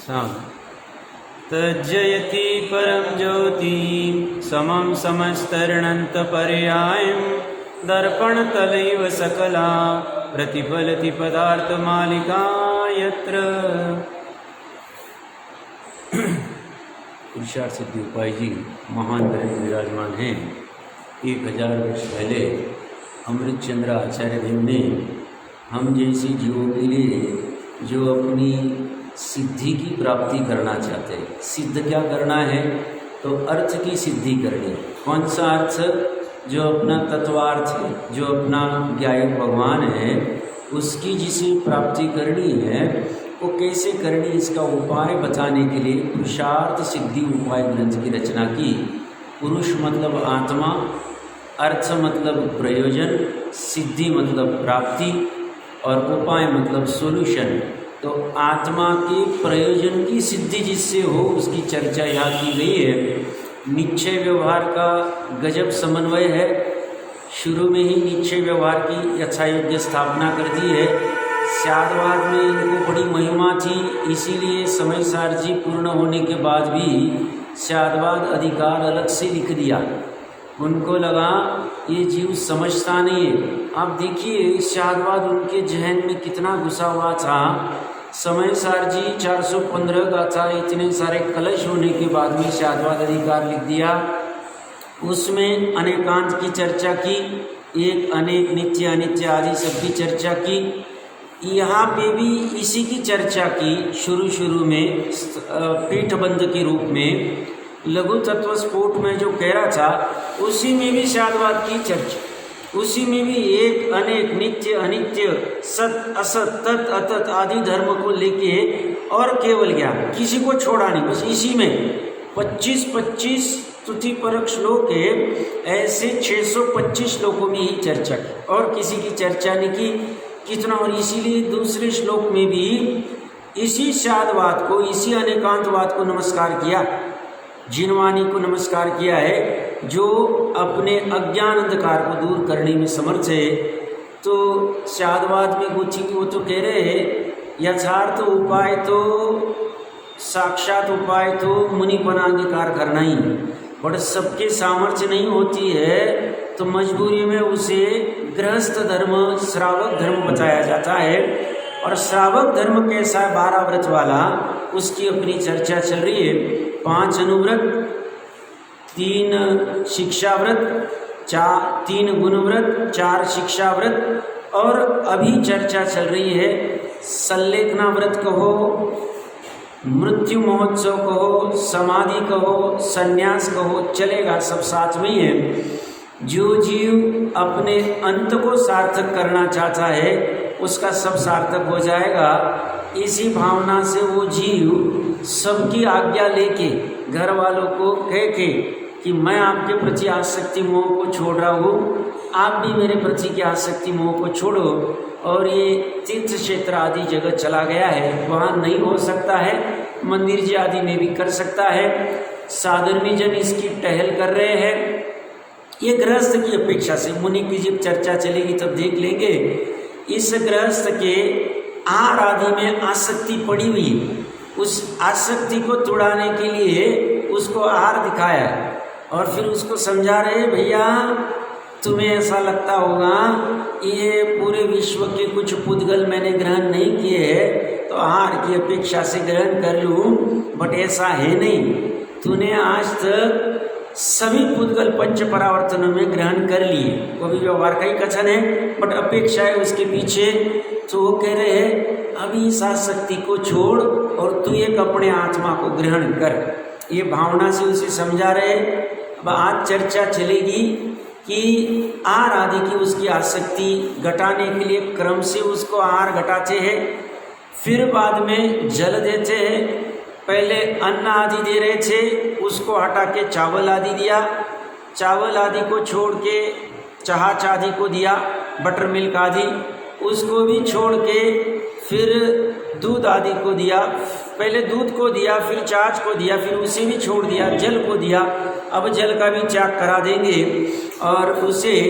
साम तज्जयति परम ज्योति समं समस्तरणन्तपर्यायं दर्पणतलैव सकला प्रतिफलति पदार्थमालिका यत्र। पुरुषार्थ सिद्धि उपाय जी महान ग्रंथ विराजमान हैं। 1000 वर्ष पहले अमृतचंद्र आचार्य देव ने हम जैसे जीवों के लिए जो अपनी सिद्धि की प्राप्ति करना चाहते हैं, सिद्ध क्या करना है तो अर्थ की सिद्धि करनी है। कौन सा अर्थ? जो अपना तत्वार्थ है, जो अपना ज्ञायक भगवान है, उसकी जिसे प्राप्ति करनी है वो कैसे करनी, इसका उपाय बताने के लिए पुरुषार्थ सिद्धि उपाय ग्रंथ की रचना की। पुरुष मतलब आत्मा, अर्थ मतलब प्रयोजन, सिद्धि मतलब प्राप्ति और उपाय मतलब सॉल्यूशन। तो आत्मा के प्रयोजन की सिद्धि जिससे हो उसकी चर्चा यहाँ की गई है। निश्चय व्यवहार का गजब समन्वय है। शुरू में ही निश्चय व्यवहार की यथायोग्य स्थापना कर दी है। स्यादवाद में इनको बड़ी महिमा थी, इसीलिए समय सारजी पूर्ण होने के बाद भी स्यादवाद अधिकार अलग से लिख दिया। उनको लगा ये जीव समझता नहीं है। आप देखिए स्यादवाद उनके जहन में कितना घुसा हुआ था। समय सारजी 415 का था, इतने सारे कलश होने के बाद में स्यादवाद अधिकार लिख दिया। उसमें अनेकांत की चर्चा की, एक अनेक नित्य अनित्य आदि सबकी चर्चा की। यहाँ पे भी इसी की चर्चा की। शुरू में पीठबंध के रूप में लघु तत्व स्फोट में जो कह रहा था उसी में भी स्यादवाद की चर्चा, उसी में भी एक अनेक नित्य अनित्य सत असत तत् अतत आदि धर्म को लेके और केवल ज्ञान, किसी को छोड़ा नहीं। बस इसी में 25 स्तुति परक श्लोक है, ऐसे 625 श्लोकों में ही चर्चा की और किसी की चर्चा नहीं की। कितना, और इसीलिए दूसरे श्लोक में भी इसी स्यादवाद को, इसी अनेकांतवाद को नमस्कार किया, जिनवाणी को नमस्कार किया है, जो अपने अज्ञान अंधकार को दूर करने में समर्थ है। तो स्यादवाद में गुथी वो तो कह रहे हैं यथार्थ उपाय तो, साक्षात उपाय तो मुनिपनांगीकार करना ही, बट सबके सामर्थ्य नहीं होती है तो मजबूरी में उसे गृहस्थ धर्म, श्रावक धर्म बताया जाता है। और श्रावक धर्म कैसा है, 12 व्रत वाला, उसकी अपनी चर्चा चल रही है। 5 अनुव्रत, 3 शिक्षाव्रत, 3 गुणव्रत, 4 शिक्षाव्रत, और अभी चर्चा चल रही है संलेखना व्रत कहो, मृत्यु महोत्सव कहो, समाधि कहो, संन्यास कहो, चलेगा, सब साथ में ही है। जो जीव अपने अंत को सार्थक करना चाहता है उसका सब सार्थक हो जाएगा। इसी भावना से वो जीव सबकी आज्ञा लेके, घर वालों को कह के कि मैं आपके प्रति आसक्ति मोह को छोड़ रहा हूँ, आप भी मेरे प्रति की आसक्ति मोह को छोड़ो, और ये तीर्थ क्षेत्र आदि जगह चला गया है, वहाँ नहीं हो सकता है, मंदिर जी आदि में भी कर सकता है। साधर्मी जन इसकी टहल कर रहे हैं। ये गृहस्थ की अपेक्षा से, मुनि की जब चर्चा चलेगी तब देख लेंगे। इस गृहस्थ के आहार आदि में आसक्ति पड़ी हुई है, उस आसक्ति को तोड़ाने के लिए उसको आहार दिखाया और फिर उसको समझा रहे, भैया तुम्हें ऐसा लगता होगा ये पूरे विश्व के कुछ पुद्गल मैंने ग्रहण नहीं किए हैं तो आहार की अपेक्षा से ग्रहण कर लूँ, बट ऐसा है नहीं। तूने आज तक सभी पुद्गल पंच परावर्तनों में ग्रहण कर लिए, वो भी व्यवहार का ही कथन है, बट अपेक्षा है उसके पीछे। तो वो कह रहे हैं अभी इस आसक्ति को छोड़ और तू एक अपने आत्मा को ग्रहण कर, ये भावना से उसे समझा रहे। अब आज चर्चा चलेगी कि आहार आदि की उसकी आसक्ति घटाने के लिए क्रम से उसको आहार घटाते हैं, फिर बाद में जल देते हैं। पहले अन्न आदि दे रहे थे, उसको हटा के चावल आदि दिया, चावल आदि को छोड़ के छाछ आदि को दिया, बटर मिल्क आदि, उसको भी छोड़ के फिर दूध आदि को दिया। पहले दूध को दिया, फिर छाछ को दिया, फिर उसे भी छोड़ दिया, जल को दिया। अब जल का भी त्याग करा देंगे और उसे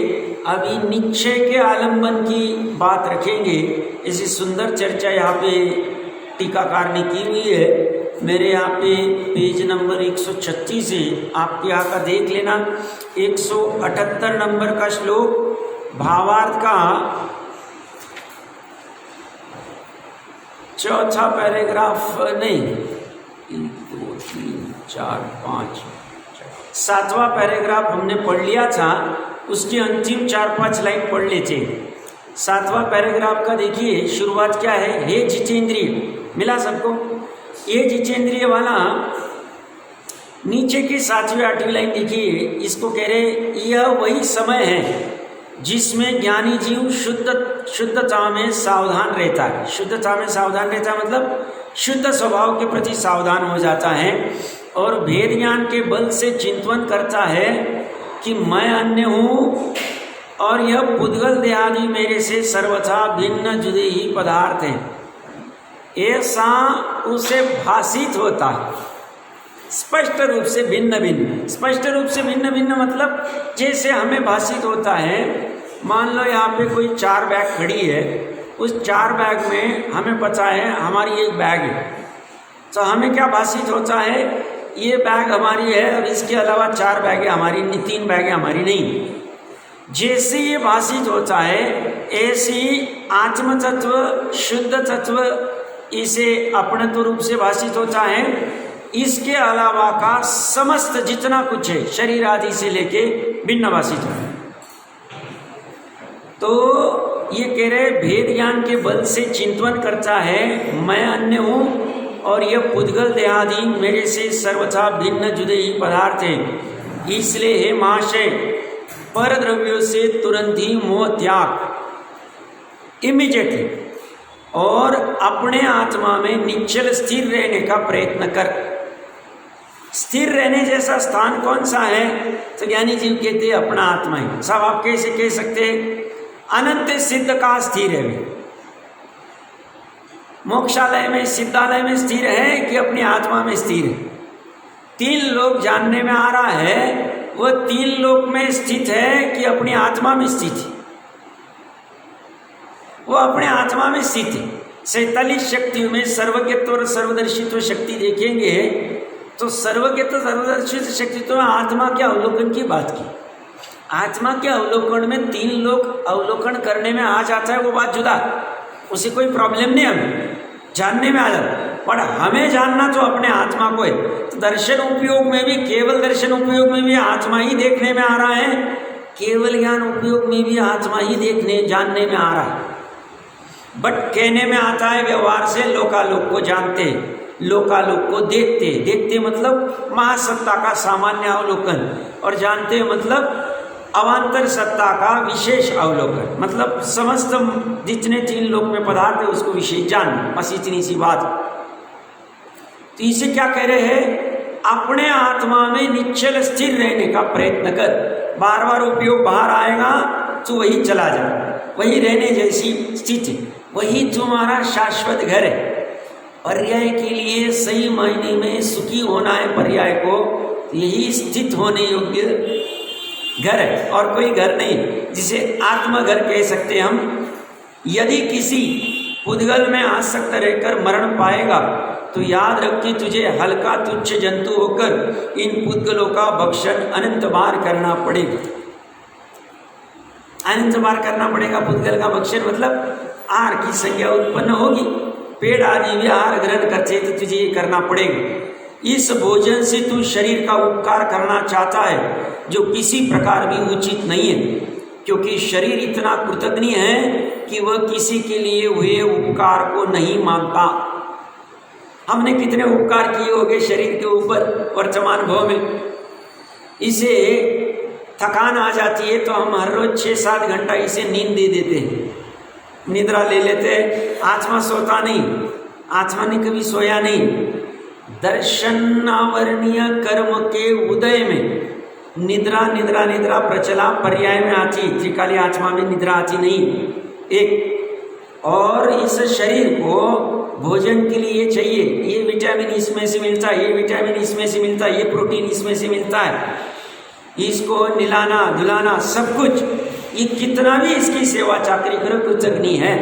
अभी निश्चय के आलम्बन की बात रखेंगे। ऐसी सुंदर चर्चा यहाँ पे टीकाकार ने की हुई है। मेरे यहाँ पे पेज नंबर 136 है, आपके यहाँ का देख लेना। 178 नंबर का श्लोक भावार्थ का चौथा पैराग्राफ, नहीं 1 2 3 4 5 7वां पैराग्राफ हमने पढ़ लिया था, उसकी अंतिम 4-5 लाइन पढ़ लेते। 7वां पैराग्राफ का देखिए शुरुआत क्या है, हे जितेंद्रिय, मिला सबको? ये जितेंद्रिय वाला नीचे की 7वीं-8वीं लाइन देखिए, इसको कह रहे यह वही समय है जिसमें ज्ञानी जीव शुद्धता में सावधान रहता है। शुद्धता में सावधान रहता है मतलब शुद्ध स्वभाव के प्रति सावधान हो जाता है और भेद ज्ञान के बल से चिंतन करता है कि मैं अन्य हूँ और यह पुद्गल देहादि मेरे से सर्वथा भिन्न जुदे ही पदार्थ हैं, ऐसा उसे भाषित होता है। स्पष्ट रूप से भिन्न भिन्न, स्पष्ट रूप से भिन्न भिन्न मतलब जैसे हमें भाषित होता है। मान लो यहाँ पे कोई 4 बैग खड़ी है, उस 4 बैग में हमें पता है हमारी एक बैग है, तो हमें क्या भाषित होता है, ये बैग हमारी है और इसके अलावा 4 बैगें हमारी, 3 बैगें हमारी नहीं। जैसे ये भाषित होता है ऐसी आत्म तत्व शुद्ध तत्व इसे अपनत्व रूप से भाषित होता है। इसके अलावा का समस्त जितना कुछ है शरीर आदि से लेके भिन्न भाषित है। तो ये कह रहे भेद ज्ञान के बल से चिंतन करता है मैं अन्य हूँ और यह पुद्गल देहादि मेरे से सर्वथा भिन्न जुदे ही पदार्थ है। इसलिए हे महाशय, पर द्रव्यों से तुरंत ही मोह त्याग, इमीडिएटली, और अपने आत्मा में निश्चल स्थिर रहने का प्रयत्न कर। स्थिर रहने जैसा स्थान कौन सा है, तो ज्ञानी जीव कहते हैं अपना आत्मा ही। सब आप कैसे कह सकते हैं, अनंत सिद्ध का स्थिर है वे। मोक्षालय में सिद्धालय में स्थिर है कि अपनी आत्मा में स्थिर है। 3 लोक जानने में आ रहा है, वह 3 लोक में स्थित है कि अपनी आत्मा में स्थित है, वो अपने आत्मा में स्थित है। 47 शक्तियों में सर्वज्ञत्व और सर्वदर्शित्व शक्ति देखेंगे तो सर्वज्ञत्व सर्वदर्शित्व शक्ति तो आत्मा के अवलोकन की बात की। आत्मा के अवलोकन में 3 लोग अवलोकन करने में आ जाता है, वो बात जुदा, उसे कोई प्रॉब्लम नहीं, हमें जानने में आ जाता है। पर हमें जानना तो अपने आत्मा को है। तो दर्शन उपयोग में भी, केवल दर्शन उपयोग में भी आत्मा ही देखने में आ रहा है, केवल ज्ञान उपयोग में भी आत्मा ही देखने जानने में आ रहा है। बट कहने में आता है व्यवहार से लोकालोक को जानते, लोकालोक को देखते, देखते मतलब महासत्ता का सामान्य अवलोकन, और जानते मतलब अवान्तर सत्ता का विशेष अवलोकन, मतलब समस्त जितने 3 लोक में पदार्थ है उसको विशेष जान, बस इतनी सी बात। तो इसे क्या कह रहे हैं, अपने आत्मा में निश्चल स्थिर रहने का प्रयत्न कर। बार बार उपयोग बाहर आएगा तो वही चला जाए, वही रहने जैसी स्थिति, वही तुम्हारा शाश्वत घर है। पर्याय के लिए सही मायने में सुखी होना है पर्याय को, यही स्थित होने योग्य घर है और कोई घर नहीं, जिसे आत्मघर कह सकते हैं हम। यदि किसी पुद्गल में आसक्त रहकर मरण पाएगा तो याद रख कि तुझे हल्का तुच्छ जंतु होकर इन पुद्गलों का भक्षण अनंत बार करना पड़ेगा। अनंत बार करना पड़ेगा पुद्गल का भक्षण, मतलब आहार की संज्ञा उत्पन्न होगी। पेड़ आदि भी आहार ग्रहण करते तो तुझे ये करना पड़ेगा। इस भोजन से तू शरीर का उपकार करना चाहता है जो किसी प्रकार भी उचित नहीं है, क्योंकि शरीर इतना कृतज्ञ है कि वह किसी के लिए हुए उपकार को नहीं मानता। हमने कितने उपकार किए होंगे शरीर के ऊपर वर्तमान भाव में, इसे थकान आ जाती है तो हम हर रोज 6-7 घंटा इसे नींद दे देते हैं, निद्रा ले लेते हैं। आत्मा सोता नहीं, आत्मा ने कभी सोया नहीं। दर्शनावरणीय कर्म के उदय में निद्रा निद्रा निद्रा प्रचला पर्याय में आती, त्रिकाली आत्मा में निद्रा आती नहीं। एक और इस शरीर को भोजन के लिए चाहिए, ये विटामिन इसमें से मिलता है, ये विटामिन इसमें से मिलता है, ये प्रोटीन इसमें से मिलता है, इसको निलाना धुलाना सब कुछ, ये कितना भी इसकी सेवा चाकरी करो कृतज्ञ है।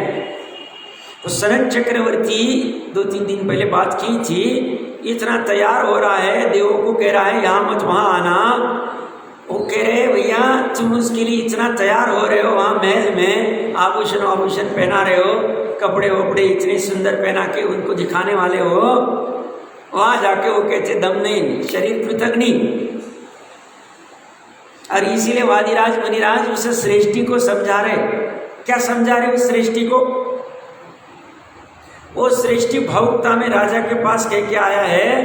तो सनत चक्रवर्ती 2-3 दिन पहले बात की थी, इतना तैयार हो रहा है, देवों को कह रहा है यहाँ मत वहाँ आना। वो कह रहे भैया तुम उसके लिए इतना तैयार हो रहे हो, वहाँ महल में आभूषण पहना रहे हो, कपड़े वपड़े इतने सुंदर पहना के उनको दिखाने वाले हो, वहाँ जाके वो कहते दम नहीं, शरीर कृतघ्नि। और इसीलिए वादिराज मुनिराज उस सृष्टि को समझा रहे। क्या समझा रहे उस सृष्टि को? वो सृष्टि भावुकता में राजा के पास कह के आया है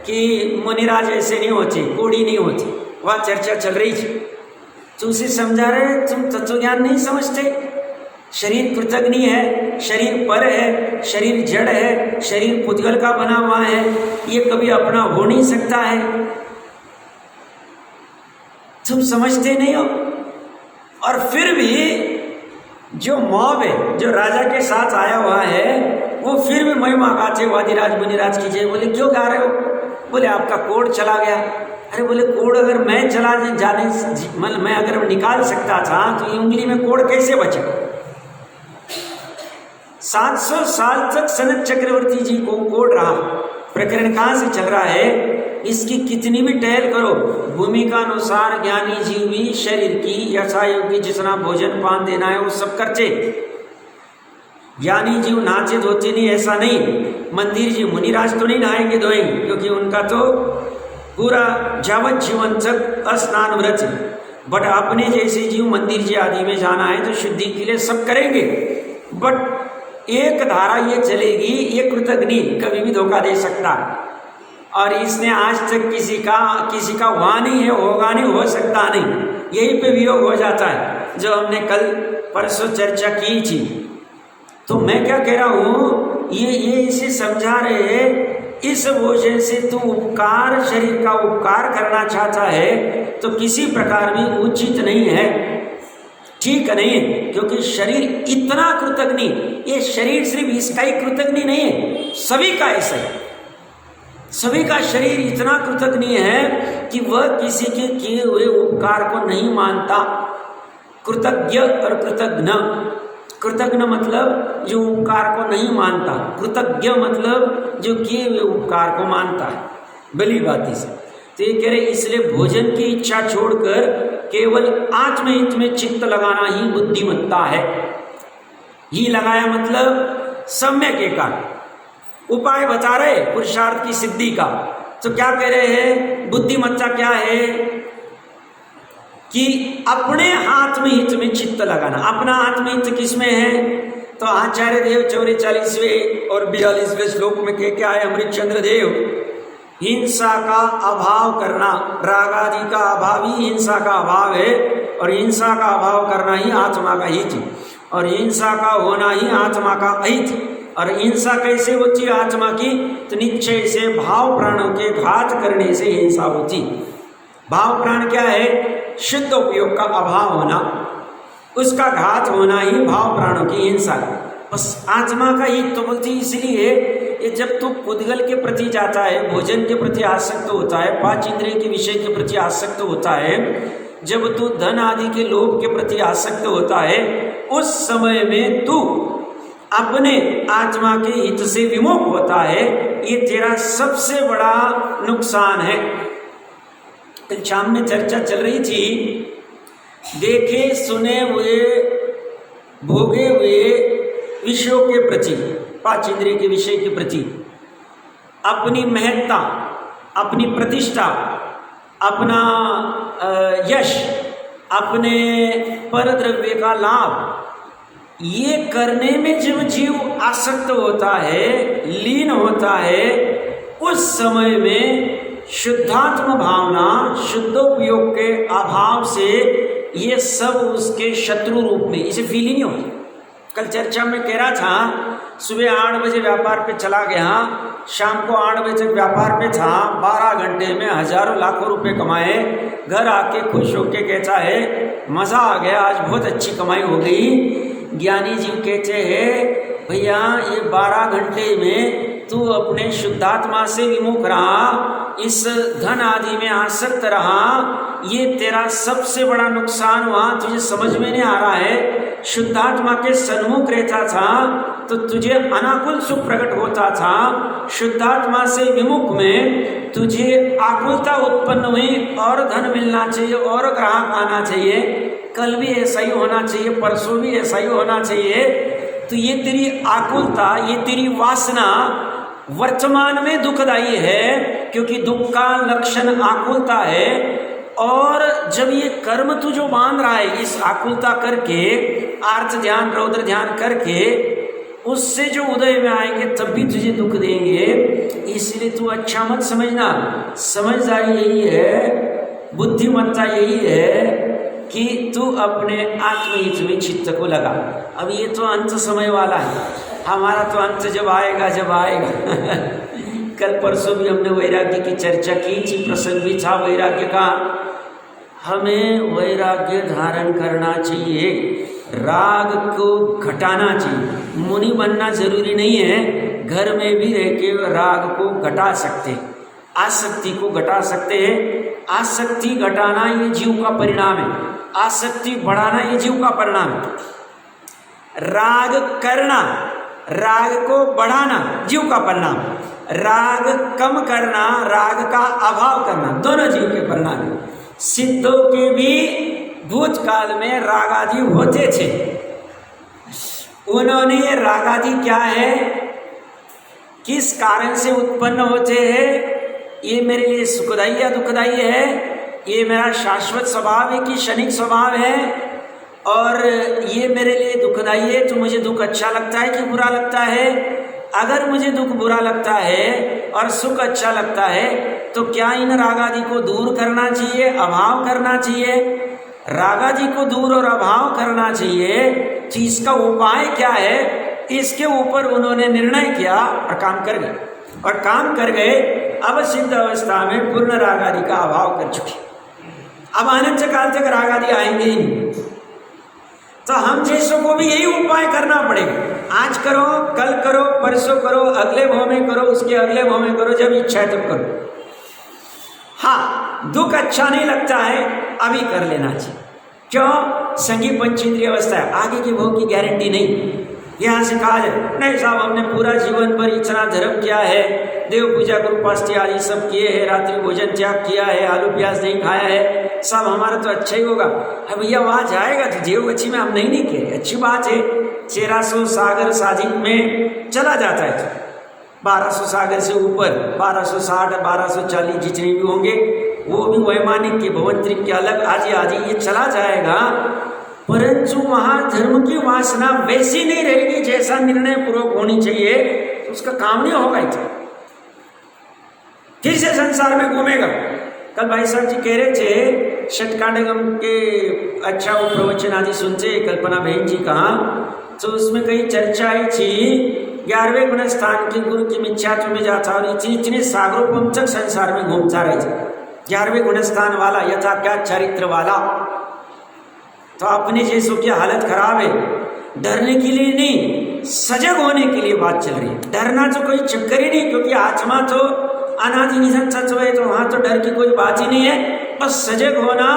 कि मुनिराज ऐसे नहीं होते, कोड़ी नहीं होती। वह चर्चा चल रही थी, तो उसे समझा रहे तुम तत्व ज्ञान नहीं समझते, शरीर कृतघ्नि है, शरीर पर है, शरीर जड़ है, शरीर पुद्गल का बना हुआ है, ये कभी अपना हो नहीं सकता है, तुम समझते नहीं हो। और फिर भी जो मॉब है, जो राजा के साथ आया हुआ है, वो फिर भी महिमा गाते वादिराज मुनिराज की जय। बोले क्यों गा रहे हो? बोले आपका कोड चला गया। अरे बोले कोड अगर मैं चला जाने मतलब मैं अगर निकाल सकता था तो ये उंगली में कोड कैसे बचा? 700 साल तक सनत चक्रवर्ती जी को कोड रहा। प्रकरण कहाँ से चल रहा है? इसकी कितनी भी टहल करो, भूमिका अनुसार ज्ञानी जीव भी शरीर की यथायोग्य जितना भोजन पान देना है वो सब करते। ज्ञानी जीव नहाते धोते नहीं, ऐसा नहीं। मंदिर जी मुनिराज तो नहीं नहाएंगे धोएंगे, क्योंकि उनका तो पूरा जावत जीवन तक स्नान व्रत है। बट अपने जैसे जीव मंदिर जी आदि में जाना है तो शुद्धि के लिए सब करेंगे। बट एक धारा ये चलेगी, ये कृतघ्नि कभी भी धोखा दे सकता, और इसने आज तक किसी का हुआ नहीं है, होगा नहीं, हो सकता नहीं, यही पे वियोग हो जाता है, जो हमने कल परसों चर्चा की थी। तो मैं क्या कह रहा हूँ, ये इसे समझा रहे हैं, इस भोजन से तू उपकार, शरीर का उपकार करना चाहता है तो किसी प्रकार भी उचित नहीं है, ठीक नहीं है, क्योंकि शरीर इतना कृतघ्नि, ये शरीर सिर्फ इसका ही कृतघ्नि नहीं है, सभी का ऐसा है। सभी का शरीर इतना कृतघ्नि है कि वह किसी के किए हुए उपकार को नहीं मानता। कृतज्ञ और कृतघ्न, कृतघ्न मतलब जो उपकार को नहीं मानता, कृतज्ञ मतलब जो किए हुए उपकार को मानता है भली बाती से। तो ये कह रहे इसलिए भोजन की इच्छा छोड़कर केवल आत्महित में चित्त लगाना ही बुद्धिमत्ता है। ही लगाया मतलब सम्यक एकाग्र उपाय बता रहे पुरुषार्थ की सिद्धि का। तो क्या कह रहे हैं, बुद्धिमत्ता क्या है कि अपने आत्महित में चित्त लगाना। अपना आत्महित किसमें है? तो आचार्य देव 44वें और 42वें श्लोक में कह के आए अमृतचंद्र देव, हिंसा का अभाव करना, राग आदि का अभाव ही हिंसा का अभाव है, और हिंसा का अभाव करना ही आत्मा का हित, और हिंसा का होना ही आत्मा का अहित। और हिंसा कैसे होती है आत्मा की? तो निश्चय से भाव प्राणों के घात करने से हिंसा होती। भाव प्राण क्या है? शुद्ध उपयोग का अभाव होना, उसका घात होना ही भाव प्राणों की हिंसा है। बस आत्मा का ही तो बोलती। इसलिए ये जब तू पुद्गल के प्रति जाता है, भोजन के प्रति आसक्त होता है, पांच इंद्रिय के विषय के प्रति आसक्त होता है, जब तू धन आदि के लोभ के प्रति आसक्त होता है, उस समय में तू अपने आत्मा के हित से विमुख होता है। ये तेरा सबसे बड़ा नुकसान है। कल शाम में चर्चा चल रही थी, देखे सुने हुए भोगे हुए विषयों के प्रति, पांच इंद्रिय के विषय के प्रति अपनी महत्ता, अपनी प्रतिष्ठा, अपना यश, अपने परद्रव्य का लाभ, ये करने में जब जीव आसक्त होता है, लीन होता है, उस समय में शुद्धात्म भावना, शुद्धोपयोग के अभाव से ये सब उसके शत्रु रूप में इसे फील ही नहीं होती। कल चर्चा में कह रहा था, सुबह 8 बजे व्यापार पे चला गया, शाम को 8 बजे तक व्यापार पे था, 12 घंटे में हजारों लाखों रुपए कमाए, घर आके खुश होके कहता है मज़ा आ गया, आज बहुत अच्छी कमाई हो गई। ज्ञानी जी कहते हैं भैया ये 12 घंटे में तू अपने शुद्धात्मा से विमुख रहा, इस धन आदि में आसक्त रहा, ये तेरा सबसे बड़ा नुकसान हुआ। तुझे समझ में नहीं आ रहा है, शुद्धात्मा के सन्मुख रहता था तो तुझे अनाकुल सुख प्रकट होता था, शुद्धात्मा से विमुख में तुझे आकुलता उत्पन्न हुई, और धन मिलना चाहिए और ग्राहक आना चाहिए, कल भी ऐसा ही होना चाहिए, परसों भी ऐसा ही होना चाहिए। तो ये तेरी आकुलता, ये तेरी वासना वर्तमान में दुखदायी है, क्योंकि दुख का लक्षण आकुलता है। और जब ये कर्म तू जो बांध रहा है इस आकुलता करके, आर्त ध्यान रौद्र ध्यान करके, उससे जो उदय में आएंगे तब भी तुझे दुख देंगे। इसलिए तू अच्छा मत समझना। समझदारी यही है, बुद्धिमत्ता यही है कि तू अपने आत्महित में चित्त को लगा। अब ये तो अंत समय वाला है, हमारा तो अंत जब आएगा जब आएगा। कल परसों भी हमने वैराग्य की चर्चा की थी, प्रसंग भी था वैराग्य का। हमें वैराग्य धारण करना चाहिए, राग को घटाना चाहिए। मुनि बनना जरूरी नहीं है, घर में भी रह के राग को घटा सकते, आसक्ति को घटा सकते हैं। आसक्ति घटाना ये जीव का परिणाम है, आसक्ति बढ़ाना ये जीव का परिणाम है। राग करना, राग को बढ़ाना जीव का परिणाम, राग कम करना, राग का अभाव करना, दोनों जीव के परिणाम है। सिद्धों के भी भूतकाल में रागादि होते थे, उन्होंने रागादि क्या है, किस कारण से उत्पन्न होते हैं, ये मेरे लिए सुखदायी या दुखदायी है, ये मेरा शाश्वत स्वभाव है कि क्षणिक स्वभाव है, और ये मेरे लिए दुखदायी है तो मुझे दुख अच्छा लगता है कि बुरा लगता है। अगर मुझे दुख बुरा लगता है और सुख अच्छा लगता है तो क्या इन रागादि को दूर करना चाहिए, अभाव करना चाहिए? रागादि को दूर और अभाव करना चाहिए। तो इसका उपाय क्या है, इसके ऊपर उन्होंने निर्णय किया और काम कर गए, और काम कर गए। अब सिद्ध अवस्था में पूर्ण रागादि का अभाव कर चुके, अब अनंत काल तक रागादि आएंगे ही नहीं। तो हम जैसों को भी यही उपाय करना पड़ेगा। आज करो, कल करो, परसों करो, अगले भाव में करो, उसके अगले भाव में करो, जब इच्छा है तब करो। हाँ, दुख अच्छा नहीं लगता है अभी कर लेना चाहिए। क्यों? संगीत पंचेंद्रिय अवस्था है, आगे के भाव की गारंटी नहीं। यहाँ से कहा जाए नहीं साहब हमने पूरा जीवन पर इतना धर्म किया है, देव पूजा गुरुपाष्टि आदि सब किए हैं, रात्रि भोजन त्याग किया है, आलू प्याज नहीं खाया है, सब हमारा तो अच्छा ही होगा। अब भैया वहाँ जाएगा तो जेव गच्छी में हम नहीं कह रहे, अच्छी बात है। 1300 सागर साजिद में चला जाता है, 1200 सागर से ऊपर 1260 1240 जितने भी होंगे वो भी वैमानिक के भवंतरिक के अलग आदि ये चला जाएगा। परंतु वहाँ धर्म की वासना वैसी नहीं रहेगी जैसा निर्णय पूर्वक होनी चाहिए, तो उसका काम नहीं होगा। फिर से संसार में घूमेगा। कल भाई साहब जी कह रहे थे षटकांडगम के अच्छा वो प्रवचन आदि सुनते, कल्पना बहन जी कहा, तो उसमें कई चर्चा आई थी 11वें गुण स्थान के गुरु की मिथ्यात्व में जाता और इतने सागरोपम तक संसार में घूमता रहे थे। 11वें गुण स्थान वाला, यथा क्या चरित्र वाला, तो अपने जैसों की हालत खराब है। डरने के लिए नहीं, सजग होने के लिए बात चल रही है। डरना तो कोई चक्कर ही नहीं, क्योंकि आत्मा तो अनादि निधन तत्व है, तो वहाँ तो डर की कोई बात ही नहीं है। बस सजग होना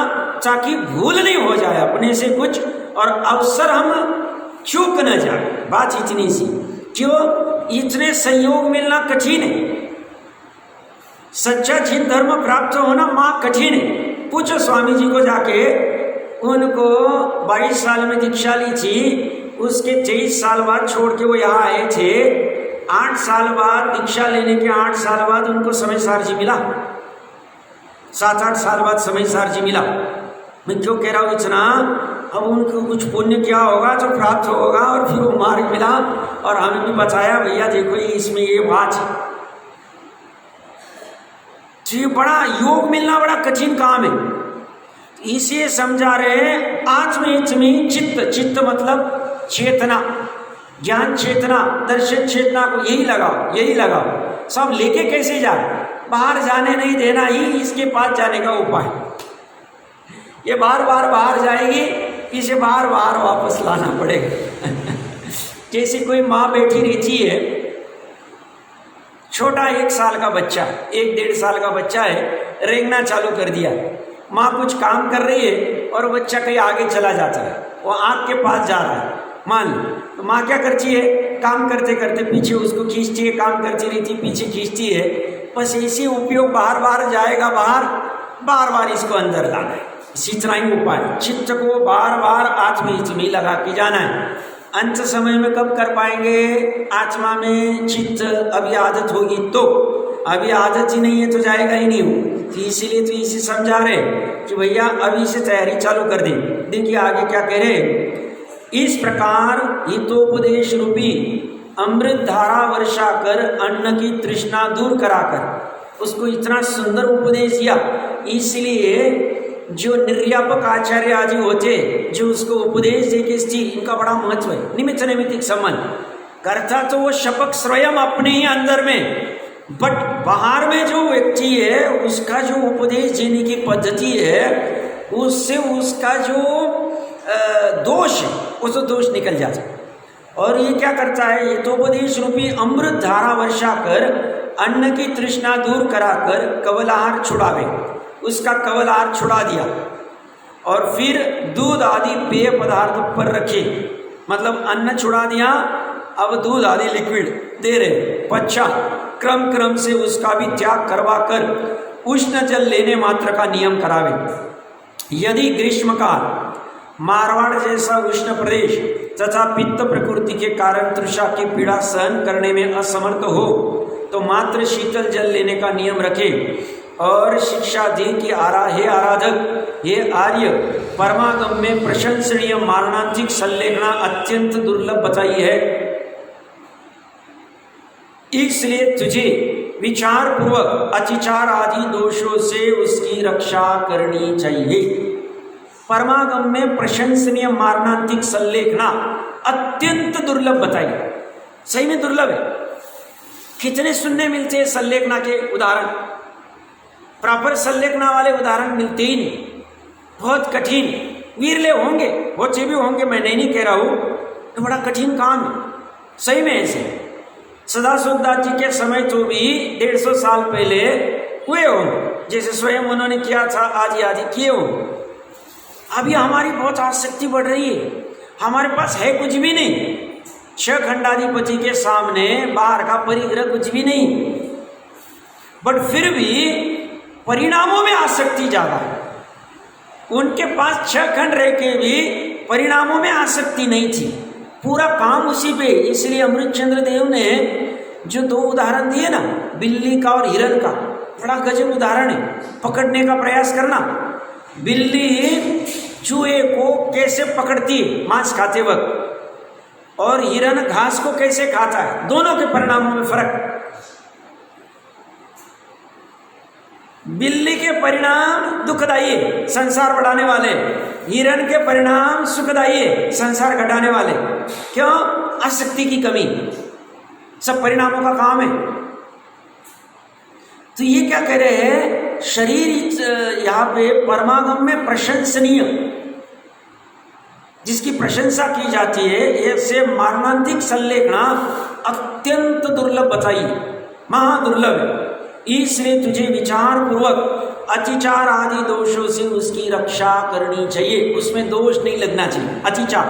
ताकि भूल नहीं हो जाए अपने से कुछ, और अवसर हम चूक न जाए, बात इतनी सी। क्यों? इतने संयोग मिलना कठिन है, सच्चा चित धर्म प्राप्त होना माँ कठिन है। पूछो स्वामी जी को जाके, उनको 22 साल में दीक्षा ली थी, उसके 23 साल बाद छोड़ के वो यहाँ आए थे। 8 साल बाद दीक्षा लेने के 8 साल बाद उनको समयसार जी मिला, 7-8 साल बाद समयसार जी मिला। मैं क्यों कह रहा हूँ इतना, अब उनको कुछ पुण्य क्या होगा तो प्राप्त होगा, और फिर वो मार्ग मिला और हमें भी बताया भैया देखो ये इसमें ये बात है। तो ये बड़ा योग मिलना बड़ा कठिन काम है। इसे समझा रहे आत्महित में चित्त, चित्त मतलब चेतना, ज्ञान चेतना, दर्शन चेतना को यही लगाओ, यही लगाओ। सब लेके कैसे जाए, बाहर जाने नहीं देना ही इसके पास जाने का उपाय। ये बार बार बाहर जाएगी, इसे बार बार वापस लाना पड़ेगा। जैसे कोई माँ बैठी रहती है, छोटा 1 साल का बच्चा, 1-1.5 साल का बच्चा है, रेंगना चालू कर दिया। माँ कुछ काम कर रही है और बच्चा कहीं आगे चला जाता है, वो आँख के पास जा रहा है मान लो, तो माँ क्या करती है, काम करते करते पीछे उसको खींचती है, काम करती रहती पीछे खींचती है, बस इसी उपयोग बार बार जाएगा बाहर, बार बार इसको अंदर लाना है, इतना ही उपाय। चित्त को बार बार आत्मा में लगा के जाना है। अंत समय में कब कर पाएंगे, आत्मा में चित्त अभी आदत होगी तो, अभी आदत ही नहीं है तो जाएगा ही नहीं हो। तो इसीलिए तो इसे समझा रहे कि भैया अभी से तैयारी चालू कर दे। देखिए आगे क्या कह रहे, इस प्रकार हितोपदेश रूपी अमृत धारा वर्षा कर अन्न की तृष्णा दूर कराकर उसको इतना सुंदर उपदेश दिया। इसलिए जो निर्यापक आचार्य आदि होते जो उसको उपदेश देके इनका बड़ा महत्व है। निमित्त नैमित्तिक संबंध करता तो वो शपक स्वयं अपने ही अंदर में, बट बाहर में जो व्यक्ति है उसका जो उपदेश देने की पद्धति है उससे उसका जो दोष है वो तो दोष निकल जाता है। और ये क्या करता है, ये तो उपदेश रूपी अमृत धारा वर्षा कर अन्न की तृष्णा दूर कराकर कवलाहार छुड़ावे, उसका कवलाहार छुड़ा दिया और फिर दूध आदि पेय पदार्थ पर रखे, मतलब अन्न छुड़ा दिया, अब दूध आदि लिक्विड दे रहे, पश्चात क्रम क्रम से उसका भी त्याग करवा कर उष्ण जल लेने मात्र का नियम करावे। यदि ग्रीष्म काल मारवाड़ जैसा उष्ण प्रदेश तथा पित्त प्रकृति के कारण तृषा की पीड़ा सहन करने में असमर्थ हो तो मात्र शीतल जल लेने का नियम रखे और शिक्षा दी कि हे आराधक, हे आर्य, परमागम में प्रशंसनीय मारणांतिक संलेखना अत्यंत दुर्लभ बताई है, इसलिए तुझे विचार पूर्वक अतिचार आदि दोषों से उसकी रक्षा करनी चाहिए। परमागम में प्रशंसनीय मारणांतिक संलेखना अत्यंत दुर्लभ बताई, सही में दुर्लभ है। कितने सुनने मिलते हैं संलेखना के उदाहरण, प्रॉपर संलेखना वाले उदाहरण मिलते ही नहीं, बहुत कठिन। वीरले होंगे, बहुत भी होंगे, मैं नहीं कह रहा हूँ, तो बड़ा कठिन काम है, सही में ऐसे। सदाशिवदास जी के समय तो भी 150 साल पहले हुए होंगे, जैसे स्वयं उन्होंने किया था, आदि आदि किए होंगे। अभी हमारी बहुत आसक्ति बढ़ रही है, हमारे पास है कुछ भी नहीं, 6 खंडाधिपति के सामने बाहर का परिग्रह कुछ भी नहीं, बट फिर भी परिणामों में आसक्ति ज्यादा है। उनके पास 6 खंड रह के भी परिणामों में आसक्ति नहीं थी, पूरा काम उसी पे। इसलिए अमृतचंद्र देव ने जो 2 उदाहरण दिए ना, बिल्ली का और हिरण का, बड़ा गजब उदाहरण है, पकड़ने का प्रयास करना। बिल्ली चूहे को कैसे पकड़ती है मांस खाते वक्त, और हिरण घास को कैसे खाता है, दोनों के परिणामों में फर्क। बिल्ली के परिणाम दुखदायी है, संसार बढ़ाने वाले, हिरण के परिणाम सुखदायी है, संसार घटाने वाले। क्यों? आसक्ति की कमी, सब परिणामों का काम है। तो ये क्या कह रहे हैं, शरीर यहाँ पे परमागम में प्रशंसनीय, जिसकी प्रशंसा की जाती है, ऐसे मारणांतिक संलेखना अत्यंत दुर्लभ बताई, महादुर्लभ है। इसलिए तुझे विचार पूर्वक अतिचार आदि दोषों से उसकी रक्षा करनी चाहिए, उसमें दोष नहीं लगना चाहिए। अतिचार,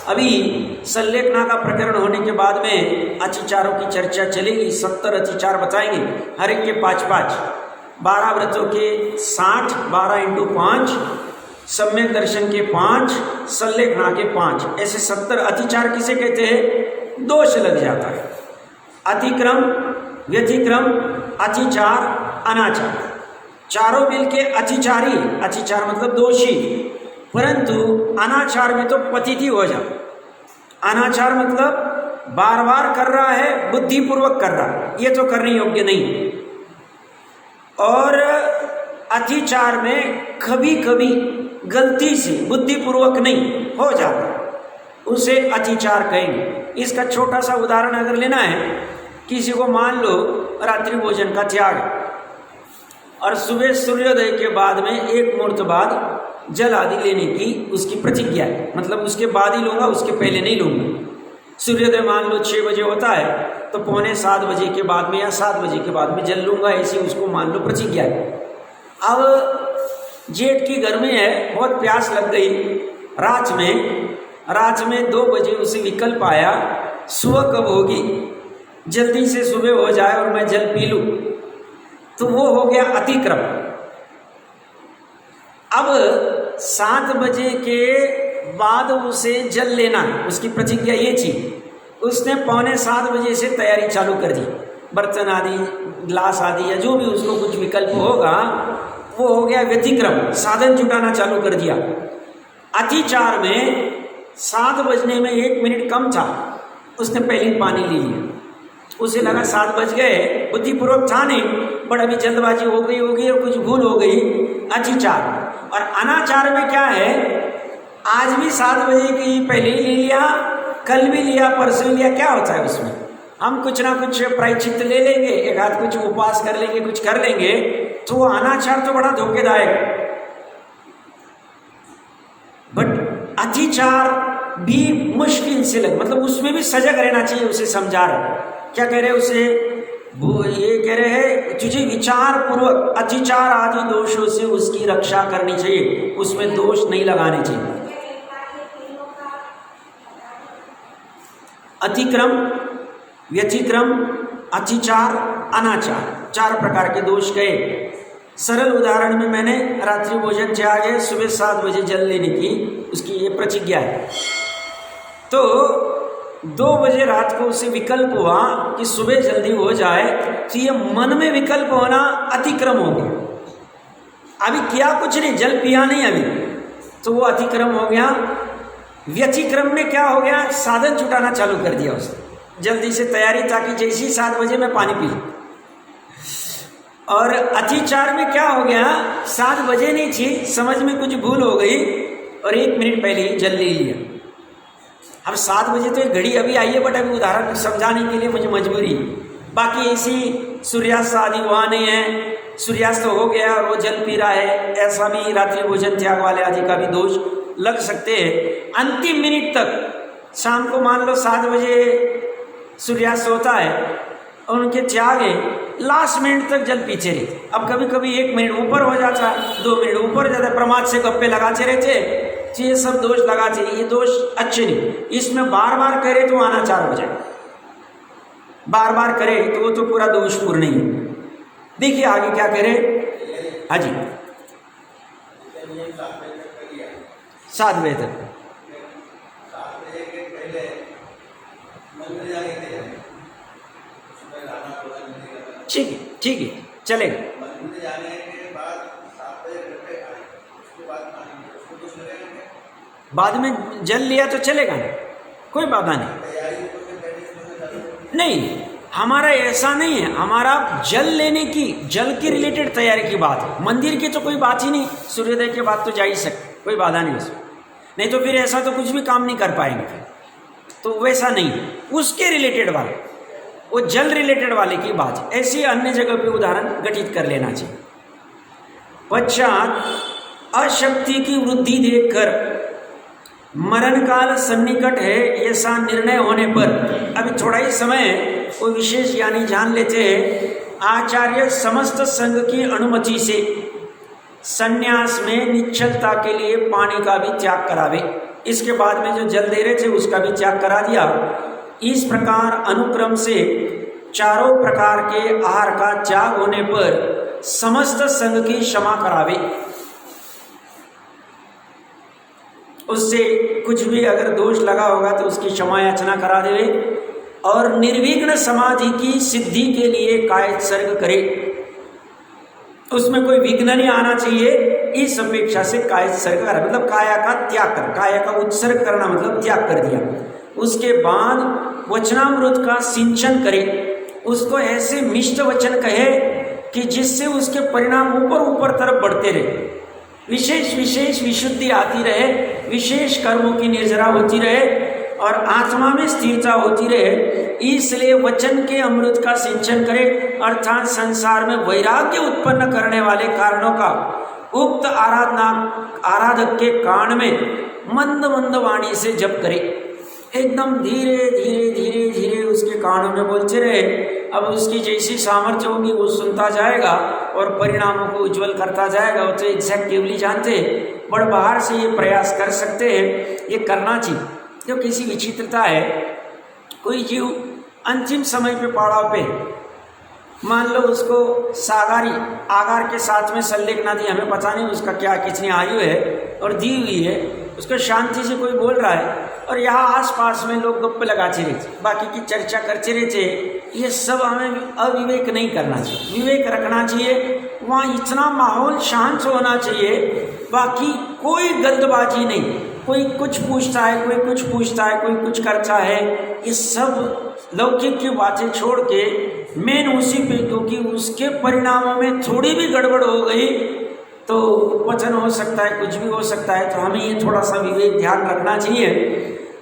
अभी संलेखना का प्रकरण होने के बाद में अतिचारों की चर्चा चलेगी। 70 अतिचार बताएंगे, हर एक के 5-5, 12 व्रतों के 60, 12 × 5, सम्यक दर्शन के 5, संलेखना के 5, ऐसे 70 अतिचार किसे कहते हैं? दोष लग जाता है। अतिक्रम, व्यतिक्रम, अतिचार, अनाचार, चारों मिलके अतिचारी, अतिचार मतलब दोषी, परंतु अनाचार में तो पतिति हो जाए। अनाचार मतलब बार बार कर रहा है, बुद्धिपूर्वक कर रहा है, ये तो करने योग्य नहीं। और अतिचार में कभी कभी गलती से बुद्धिपूर्वक नहीं हो जाता, उसे अतिचार कहेंगे। इसका छोटा सा उदाहरण अगर लेना है, किसी को मान लो रात्रि भोजन का त्याग, और सुबह सूर्योदय के बाद में 1 मुहूर्त बाद जल आदि लेने की उसकी प्रतिज्ञा है, मतलब उसके बाद ही लूँगा, उसके पहले नहीं लूँगा। सूर्योदय मान लो 6 बजे होता है, तो 6:45 बजे के बाद में या 7 बजे के बाद में जल लूँगा, ऐसी उसको मान लो प्रतिज्ञा है। अब जेठ की गर्मी है, बहुत प्यास लग गई, रात में रात में 2 बजे उसे विकल्प आया सुबह कब होगी, जल्दी से सुबह हो जाए और मैं जल पी लूं, तो वो हो गया अतिक्रम। अब 7 बजे के बाद उसे जल लेना, उसकी प्रतिज्ञा ये थी। उसने 6:45 बजे से तैयारी चालू कर दी, बर्तन आदि, ग्लास आदि, या जो भी उसको कुछ विकल्प होगा वो हो गया व्यतिक्रम, साधन जुटाना चालू कर दिया। अतिचार में 7 बजने में 1 मिनट कम था, उसने पहले ही पानी ले लिया। उसे लगा 7 बज गए, बुद्धिपूर्वक था नहीं, बट अभी जल्दबाजी हो गई होगी और कुछ भूल हो गई, अतिचार। और अनाचार में क्या है, आज भी 7 बजे की पहले ही ले लिया, कल भी लिया, परसों लिया, क्या होता है उसमें? हम कुछ ना कुछ प्रायश्चित ले लेंगे, एक आध कुछ उपवास कर लेंगे, कुछ कर लेंगे, तो वो अनाचार तो बड़ा धोखेदायक। बट अतिचार भी मुश्किल से मतलब उसमें भी सजग रहना चाहिए। उसे समझा रहे, क्या कह रहे उसे, वो ये कह रहे हैं तुझे विचार पूर्वक अतिचार आदि दोषों से उसकी रक्षा करनी चाहिए, उसमें दोष नहीं लगाने चाहिए। अतिक्रम, व्यतिक्रम, अतिचार, अनाचार, 4 प्रकार के दोष कहे। सरल उदाहरण में मैंने रात्रि भोजन त्याग है, सुबह 7 बजे जल लेने की उसकी ये प्रतिज्ञा है। तो 2 बजे रात को उसे विकल्प हुआ कि सुबह जल्दी हो जाए, तो ये मन में विकल्प होना अतिक्रम हो गया। अभी किया कुछ नहीं, जल पिया नहीं अभी, तो वो अतिक्रम हो गया। व्यतिक्रम में क्या हो गया, साधन छुटाना चालू कर दिया उसने, जल्दी से तैयारी, ताकि जैसी 7 बजे मैं पानी पी। और अतिचार में क्या हो गया, 7 बजे नहीं थी, समझ में कुछ भूल हो गई और 1 मिनट पहले ही जल ले लिया। अब 7 बजे तो एक घड़ी अभी आई है, बट अभी उदाहरण समझाने के लिए मुझे मजबूरी। बाकी ऐसी सूर्यास्त आदि वहाँ नहीं है, सूर्यास्त हो गया और वो जल पी रहा है, ऐसा भी रात्रि भोजन त्याग वाले आदि का भी दोष लग सकते हैं। अंतिम मिनट तक, शाम को मान लो 7 बजे सूर्यास्त होता है और उनके त्याग है, लास्ट मिनट तक जल पीछे रहते। अब कभी कभी 1 मिनट ऊपर हो जाता है, 2 मिनट ऊपर हो जाता है, प्रमाद से गप्पे लगाते रहते, ये सब दोष लगाते, ये दोष अच्छे नहीं। इसमें बार बार करे तो अनाचार हो जाए, बार बार करे तो वो तो पूरा दोषपूर्ण नहीं है। देखिए आगे क्या कह रहे, हाँ जी, 7 बजे तक ठीक है, ठीक है, चलेगा। बाद में जल लिया तो चलेगा ना, कोई बाधा नहीं। हमारा ऐसा नहीं है, हमारा जल लेने की, जल की रिलेटेड तैयारी की बात है। मंदिर की तो कोई बात ही नहीं, सूर्योदय के बाद तो जा ही सकते, कोई बाधा नहीं उसमें। नहीं तो फिर ऐसा तो कुछ भी काम नहीं कर पाएंगे फिर, तो वैसा नहीं। उसके रिलेटेड वाले, वो जल रिलेटेड वाले की बात है। ऐसी अन्य जगह पे उदाहरण गठित कर लेना चाहिए। पश्चात अशक्ति की वृद्धि देखकर मरण काल सन्निकट है ऐसा निर्णय होने पर, अभी थोड़ा ही समय वो विशेष यानी जान लेते हैं, आचार्य समस्त संघ की अनुमति से संन्यास में निश्चलता के लिए पानी का भी त्याग करावे। इसके बाद में जो जल दे रहे थे उसका भी त्याग करा दिया। इस प्रकार अनुक्रम से चारों प्रकार के आहार का त्याग होने पर समस्त संघ की क्षमा करावे। उससे कुछ भी अगर दोष लगा होगा तो उसकी क्षमा याचना करा देवे और निर्विघ्न समाधि की सिद्धि के लिए कायत्सर्ग करे। उसमें कोई विघ्न नहीं आना चाहिए, इस अपेक्षा से कायत्सर्ग करा, मतलब काया का त्याग कर, काया का उत्सर्ग करना मतलब त्याग कर दिया। उसके बाद वचनामृत का सिंचन करे, उसको ऐसे मिष्ट वचन कहे कि जिससे उसके परिणाम ऊपर ऊपर तरफ बढ़ते रहे, विशेष विशेष विशुद्धि आती रहे, विशेष कर्मों की निर्जरा होती रहे और आत्मा में स्थिरता होती रहे। इसलिए वचन के अमृत का सिंचन करे, अर्थात संसार में वैराग्य उत्पन्न करने वाले कारणों का उक्त आराधक के कान में मंद मंद वाणी से जप करे। एकदम धीरे धीरे धीरे धीरे उसके कानों में बोलते रहे। अब उसकी जैसी सामर्थ्य होगी वो सुनता जाएगा और परिणामों को उज्जवल करता जाएगा। वो तो एग्जैक्टिवली जानते हैं, बट बाहर से ये प्रयास कर सकते हैं, ये करना चाहिए। जो किसी विचित्रता है, कोई जीव अंतिम समय पे पड़ाव पे, मान लो उसको सागारी आगार के साथ में संलेखना दी, हमें पता नहीं उसका क्या कितनी आयु है और दी हुई है, उसको शांति से कोई बोल रहा है और यहाँ आसपास में लोग गप्पे लगाते रहते, बाकी की चर्चा करते रहते, ये सब हमें अविवेक नहीं करना चाहिए, विवेक रखना चाहिए। वहाँ इतना माहौल शांत होना चाहिए, बाकी कोई गलतबाजी नहीं, कोई कुछ पूछता है, कोई कुछ पूछता है, कोई कुछ करता है, ये सब लौकिक की बातें छोड़ के मेन उसी पे, क्योंकि उसके परिणामों में थोड़ी भी गड़बड़ हो गई तो पतन हो सकता है, कुछ भी हो सकता है। तो हमें ये थोड़ा सा विवेक ध्यान रखना चाहिए।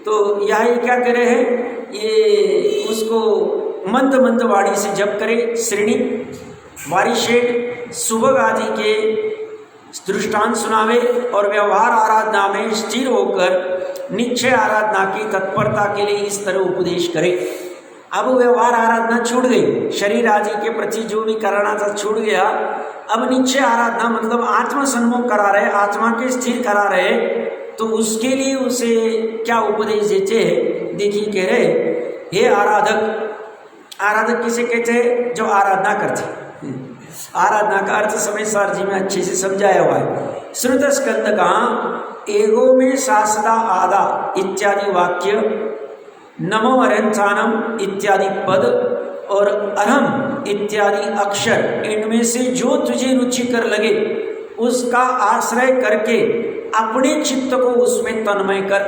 तो यह क्या करे है, ये उसको मंद मंद वाणी से जप करे, श्रेणी वारिशेड सुबह आदि के दृष्टांत सुनावे और व्यवहार आराधना में स्थिर होकर निश्चय आराधना की तत्परता के लिए इस तरह उपदेश करे। अब व्यवहार आराधना छूट गई, शरीर आदि के प्रति जो भी करना था छूट गया, अब निश्चय आराधना मतलब आत्म सन्मुख करा रहे, आत्मा के स्थिर करा रहे, तो उसके लिए उसे क्या उपदेश देते हैं, देखिए कह रहे, हे आराधक। आराधक किसे कहते हैं, जो आराधना करते। आराधना का अर्थ समय सार जी में अच्छे से समझाया हुआ है। श्रुत स्कंद का एगो में शासदा आदा इत्यादि वाक्य, नमो अरहंतानम इत्यादि पद और अरहम इत्यादि अक्षर, इनमें से जो तुझे रुचिकर लगे उसका आश्रय करके अपने चित्त को उसमें तन्मय कर।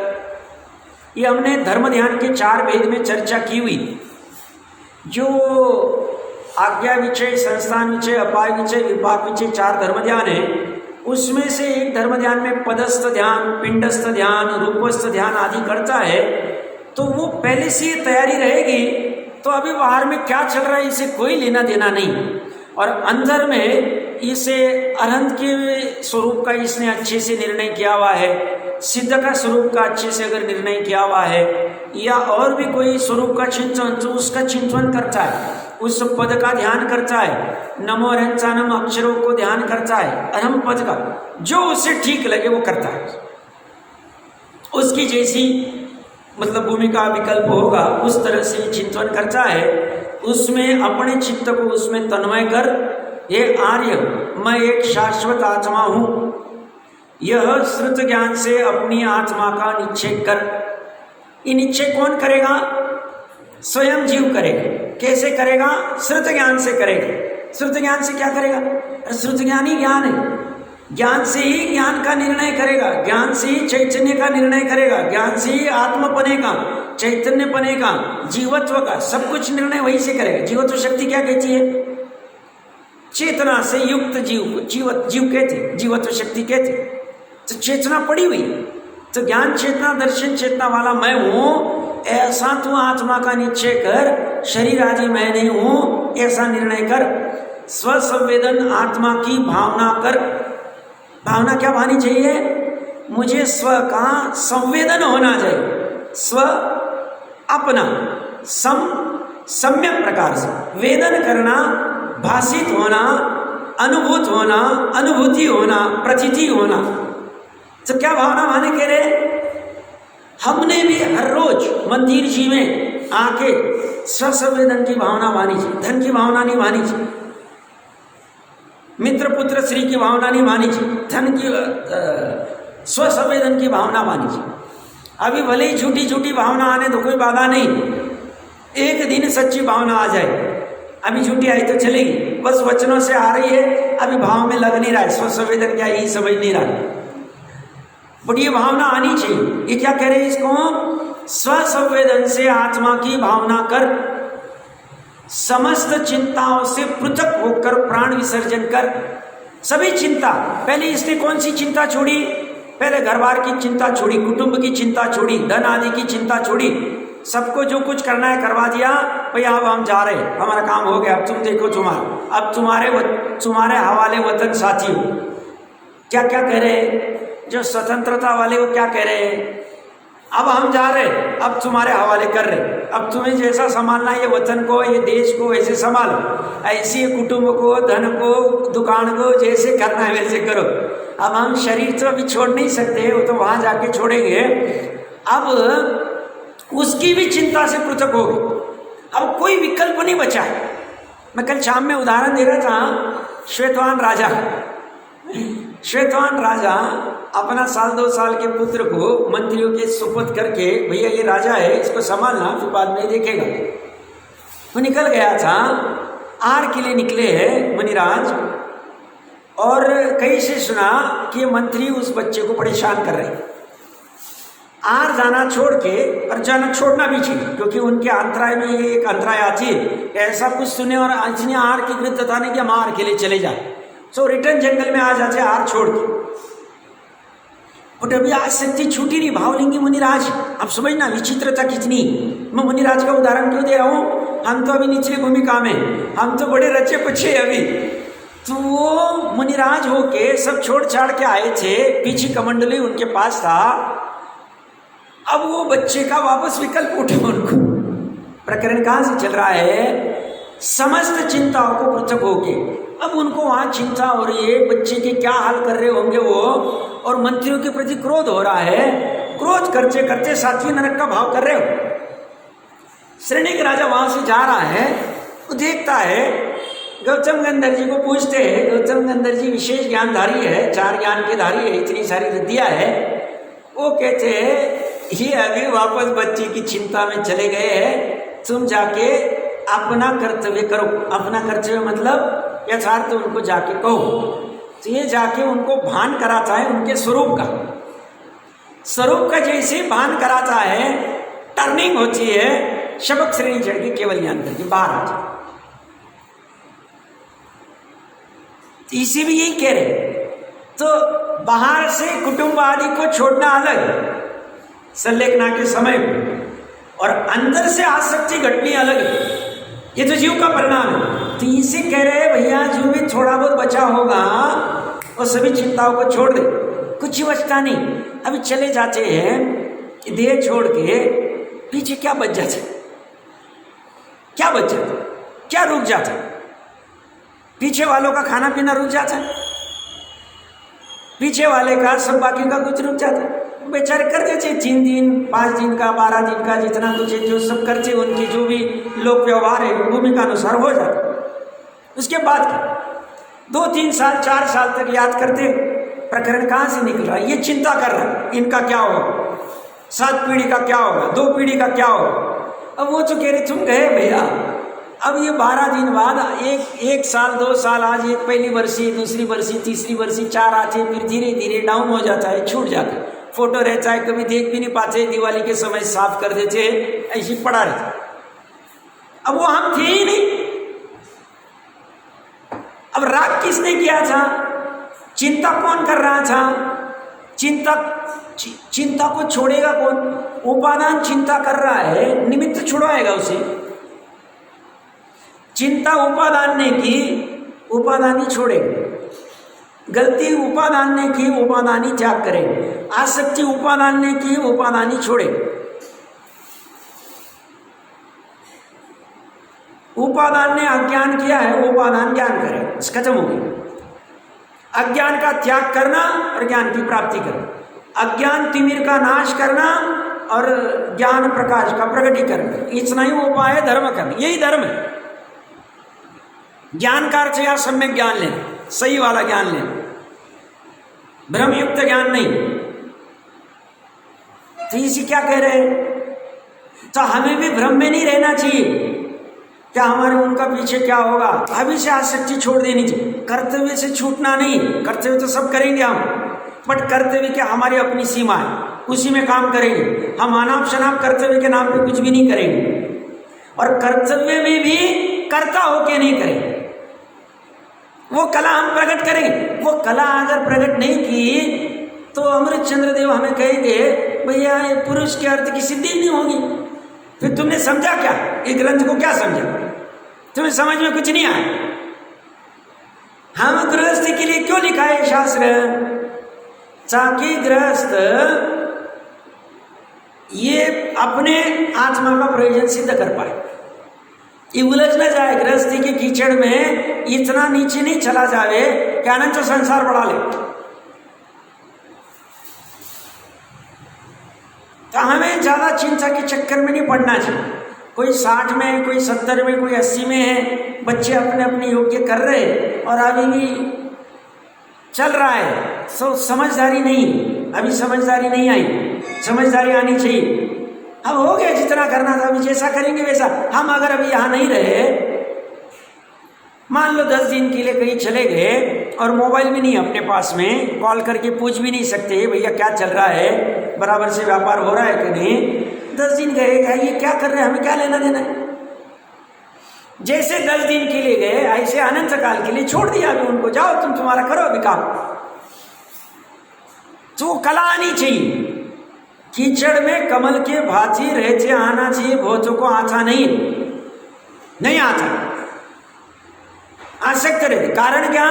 ये हमने धर्म ध्यान के 4 भेद में चर्चा की हुई। जो आज्ञा विषय, संस्थान विषय, अपाय विषय, विपाक विषय 4 धर्म ध्यान है, उसमें से एक धर्म ध्यान में पदस्थ ध्यान, पिंडस्थ ध्यान, रूपस्थ ध्यान आदि करता है, तो वो पहले से तैयारी रहेगी, तो अभी बाहर में क्या चल रहा है इसे कोई लेना देना नहीं। और अंदर में इसे अरहंत के स्वरूप का इसने अच्छे से निर्णय किया हुआ है, सिद्ध का स्वरूप का अच्छे से अगर निर्णय किया हुआ है, या और भी कोई स्वरूप का चिंतन, तो उसका चिंतन करता है, उस पद का ध्यान करता है, नमो अरहंतानम अक्षरों को ध्यान करता है, अरहम पद का, जो उसे ठीक लगे वो करता है। उसकी जैसी मतलब भूमिका विकल्प होगा उस तरह से चिंतन करता है, उसमें अपने चित्त को उसमें तन्मय कर। ये आर्य, मैं एक शाश्वत आत्मा हूँ, यह श्रुत ज्ञान से अपनी आत्मा का निश्चय कर। ये निश्चय कौन करेगा, स्वयं जीव करेगा। कैसे करेगा, श्रुत ज्ञान से करेगा। श्रुत ज्ञान से क्या करेगा, श्रुत ज्ञान ही ज्ञान है, ज्ञान से ही ज्ञान का निर्णय करेगा, ज्ञान से ही चैतन्य का निर्णय करेगा, ज्ञान से ही आत्मपने का, चैतन्यपने का, जीवत्व का, सब कुछ निर्णय वही से करेगा। जीवत्व शक्ति क्या कहती है, चेतना से युक्त जीव को जीव कहते, जीवत्व शक्ति कहते। तो चेतना पड़ी हुई, तो ज्ञान चेतना दर्शन चेतना वाला मैं हूँ, ऐसा तू आत्मा का निश्चय कर, शरीर आदि मैं नहीं हूँ ऐसा निर्णय कर। स्वसंवेदन आत्मा की भावना कर। भावना क्या भानी चाहिए, मुझे स्व का संवेदन होना चाहिए, स्व अपना सम्यक प्रकार से वेदन करना, भाषित होना, अनुभूत होना, अनुभूति होना, प्रतीति होना। तो क्या भावना माने कह रहे, हमने भी हर रोज मंदिर जी में आके स्वसंवेदन की भावना मानी चाहिए, धन की भावना नहीं मानी चाहिए, मित्र पुत्र श्री की भावना नहीं मानी चाहिए, धन की स्वसंवेदन की भावना मानी चाहिए। अभी भले ही झूठी झूठी भावना आने तो कोई बाधा नहीं, एक दिन सच्ची भावना आ जाए। अभी झूठी आई तो चलेगी, बस वचनों से आ रही है, अभी भाव में लग नहीं रहा है, स्वसंवेदन क्या यही समझ नहीं रहा, बट ये भावना आनी चाहिए। ये क्या कह रहे हैं इसको, स्वसंवेदन से आत्मा की भावना कर, समस्त चिंताओं से पृथक होकर प्राण विसर्जन कर। सभी चिंता, पहले इसने कौन सी चिंता छोड़ी, पहले घर बार की चिंता छोड़ी, कुटुंब की चिंता छोड़ी, धन आदि की चिंता छोड़ी, सबको जो कुछ करना है करवा दिया, भैया अब हम जा रहे, हमारा काम हो गया, अब तुम देखो तुम्हारा, अब तुम्हारे हवाले वतन साथी हो। क्या क्या कह रहे, जो स्वतंत्रता वाले वो क्या कह रहे हैं, अब हम जा रहे, अब तुम्हारे हवाले कर रहे, अब तुम्हें जैसा संभालना है ये वतन को, ये देश को वैसे संभालो, ऐसे कुटुंब को, धन को, दुकान को जैसे करना है वैसे करो। अब हम शरीर तो अभी छोड़ नहीं सकते, वो तो वहाँ जाके छोड़ेंगे, अब उसकी भी चिंता से पृथक हो गई। अब कोई विकल्प नहीं बचा है। मैं कल शाम में उदाहरण दे रहा था श्वेतवान राजा। श्वेतवान राजा अपना 1-2 साल के पुत्र को मंत्रियों के सुपुर्द करके, भैया ये राजा है, इसको संभालना, फिर बाद में देखेगा। वो निकल गया था, आर के लिए निकले हैं मुनिराज, और कहीं से सुना कि ये मंत्री उस बच्चे को परेशान कर रहे हैं। आर जाना छोड़ के, और जाना छोड़ना भी चाहिए क्योंकि उनके अंतराय में ये एक अंतराय आती है, ऐसा कुछ सुने और इसने आर की विरुद्धता नहीं कि हम आर के लिए चले जाए, सो रिटर्न जंगल में आ जाते आर छोड़ के। बट अभी आज शक्ति छूटी नहीं, भावलिंगी मुनिराज। अब समझना विचित्रता कितनी। मैं मुनिराज का उदाहरण क्यों दे रहा हूँ, हम तो अभी निचली भूमिका में, हम तो बड़े रचे पछे अभी। तो वो मुनिराज होके सब छोड़ छाड़ के आए थे, पीछे कमंडली उनके पास था। अब वो बच्चे का वापस विकल्प उठे उनको। प्रकरण कहाँ से चल रहा है, समस्त चिंताओं को पृथक होके अब उनको वहां चिंता हो रही है, बच्चे के क्या हाल कर रहे होंगे वो, और मंत्रियों के प्रति क्रोध हो रहा है। क्रोध करते करते सातवीं नरक का भाव कर रहे हो। श्रेणी राजा वहां से जा रहा है, वो देखता है, गौतम गंधर्व जी को पूछते हैं। गौतम गंधर्व जी विशेष ज्ञानधारी है, 4 ज्ञान के धारी है, इतनी सारी विद्या है। वो कहते हैं ये अभी वापस बच्चे की चिंता में चले गए हैं, तुम जाके अपना कर्तव्य करो। अपना कर्तव्य मतलब यथार्थ उनको जाके कहो। तो ये जाके उनको भान कराता है उनके स्वरूप का। स्वरूप का जैसे भान कराता है, टर्निंग होती है, शबक श्रेणी चढ़ के केवल ज्ञान करके बाहर आ जाए। इसी भी यही कह रहे। तो बाहर से कुटुंब आदि को छोड़ना अलग संलेखना के समय में, और अंदर से आसक्ति घटनी अलग है। ये तो जीव का परिणाम है। तो इसे कह रहे हैं भैया जो भी थोड़ा बहुत बचा होगा वो सभी चिंताओं को छोड़ दे, कुछ बचता नहीं। अभी चले जाते हैं देह छोड़ के, पीछे क्या बच जाता, क्या बच जाता, क्या रुक जाता? पीछे वालों का खाना पीना रुक जाता है, पीछे वाले का सब बाकी का कुछ रुक जाता है। बेचारे कर देते 3 दिन 5 दिन का 12 दिन का जितना कुछ है जो सब करते, उनकी जो भी लोक व्यवहार है भूमिका अनुसार हो जाता। उसके बाद 2-3 साल 4 साल तक याद करते प्रकरण कहाँ से निकल रहा है, ये चिंता कर रहा है इनका क्या होगा, 7 पीढ़ी का क्या होगा, 2 पीढ़ी का क्या होगा। अब वो तो कह रहे तुम गए भैया, अब ये 12 दिन बाद 1 साल 2 साल, आज एक पहली वर्षी, दूसरी वर्षी, तीसरी वर्षी, 4 आते, फिर धीरे धीरे डाउन हो जाता है, छूट जाता है। फोटो रहता है, कभी देख भी नहीं पाते, दिवाली के समय साफ कर देते, ऐसी पड़ा रहता। अब वो हम थे ही नहीं। अब राग किसने किया था, चिंता कौन कर रहा था, चिंता को छोड़ेगा कौन, उपादान चिंता कर रहा है, निमित्त छुड़वाएगा उसे। चिंता उपादान ने की, उपादान ही छोड़ेगा। गलती उपादान ने की, उपादान ही त्याग करेगा। आसक्ति उपादान ने की, उपादान ही छोड़ेगा। उपादान ने अज्ञान किया है, उपादान ज्ञान करे, खत्म हो गया। अज्ञान का त्याग करना और ज्ञान की प्राप्ति करना, अज्ञान तिमिर का नाश करना और ज्ञान प्रकाश का प्रकटीकरण, इतना ही उपाय है धर्म करना। यही धर्म है। ज्ञान का अर्थ या सम्यक ज्ञान लेना, सही वाला ज्ञान लेना, भ्रमयुक्त ज्ञान नहीं। तो इसी क्या कह रहे हैं, तो हमें भी भ्रम में नहीं रहना चाहिए क्या हमारे उनका पीछे क्या होगा। अभी से आसक्ति छोड़ देनी चाहिए, कर्तव्य से छूटना नहीं। कर्तव्य तो सब करेंगे हम, बट कर्तव्य की हमारी अपनी सीमा है, उसी में काम करेंगे हम। अनाप शनाप कर्तव्य के नाम पे कुछ भी नहीं करेंगे, और कर्तव्य में भी कर्ता होके नहीं करेंगे। वो कला हम प्रकट करेंगे। वो कला अगर प्रकट नहीं की तो अमृत चंद्र देव हमें कहेंगे भैया पुरुष के अर्थ की सिद्धि नहीं होगी। फिर तुमने समझा क्या, ये ग्रंथ को क्या समझा, तुम्हें समझ में कुछ नहीं आया। हम गृहस्थी के लिए क्यों लिखा है शास्त्र, ताकि गृहस्थ ये अपने आत्मा का प्रयोजन सिद्ध कर पाए, ये उलझ न जाए गृहस्थी के कीचड़ में, इतना नीचे नहीं चला जाए कि अनंत संसार बढ़ा ले। तो हमें ज़्यादा चिंता के चक्कर में नहीं पड़ना चाहिए। कोई 60 में है, कोई 70 में, कोई 80 में है, बच्चे अपने अपने योग्य कर रहे और अभी भी चल रहा है। समझदारी नहीं, अभी समझदारी नहीं आई, समझदारी आनी चाहिए। अब हो गया जितना करना था, अभी जैसा करेंगे वैसा। हम अगर अभी यहाँ नहीं रहे, मान लो 10 दिन के लिए कहीं चले गए और मोबाइल भी नहीं अपने पास में, कॉल करके पूछ भी नहीं सकते भैया क्या चल रहा है, बराबर से व्यापार हो रहा है कि नहीं। 10 दिन गए, ये क्या कर रहे हैं, हमें क्या लेना देना है। जैसे 10 दिन के लिए गए, ऐसे अनंत काल के लिए छोड़ दिया अभी उनको, जाओ तुम तुम्हारा करो अभी काम। तो कला आनी चाहिए। कीचड़ में कमल के भांति रहते आना चाहिए, भोजों को आता नहीं आता, आसक्त रहे। कारण क्या?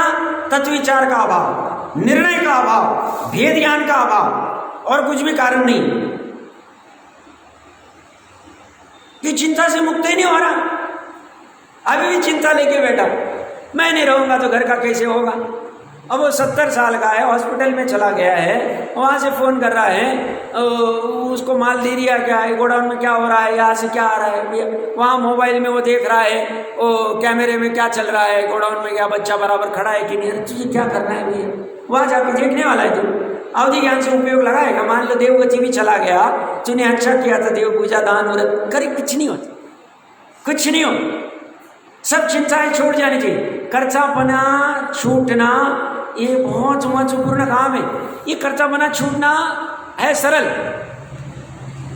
तत्व विचार का अभाव, निर्णय का अभाव, भेद ज्ञान का अभाव, और कुछ भी कारण नहीं। ये चिंता से मुक्त ही नहीं हो रहा, अभी भी चिंता लेके बैठा, मैं नहीं रहूंगा तो घर का कैसे होगा। अब वो 70 साल का है, हॉस्पिटल में चला गया है, वहाँ से फ़ोन कर रहा है, उसको माल दे दिया क्या है, गोडाउन में क्या हो रहा है, यहाँ से क्या आ रहा है, वहाँ मोबाइल में वो देख रहा है, वो कैमरे में क्या चल रहा है, गोडाउन में क्या बच्चा बराबर खड़ा है कि नहीं। तुझे क्या करना है भैया, वहाँ जाके देखने वाला है तू, अवधि ज्ञान से उपयोग लगाएगा। मान लो देवगति भी चला गया, तूने अच्छा किया था, देव पूजा दान व्रत करे, कुछ नहीं होता, कुछ नहीं हो। सब चिंताएं छोड़ जानी चाहिए। कर्तापना छूटना ये बहुत महत्वपूर्ण काम है। ये कर्तापना छूटना है सरल,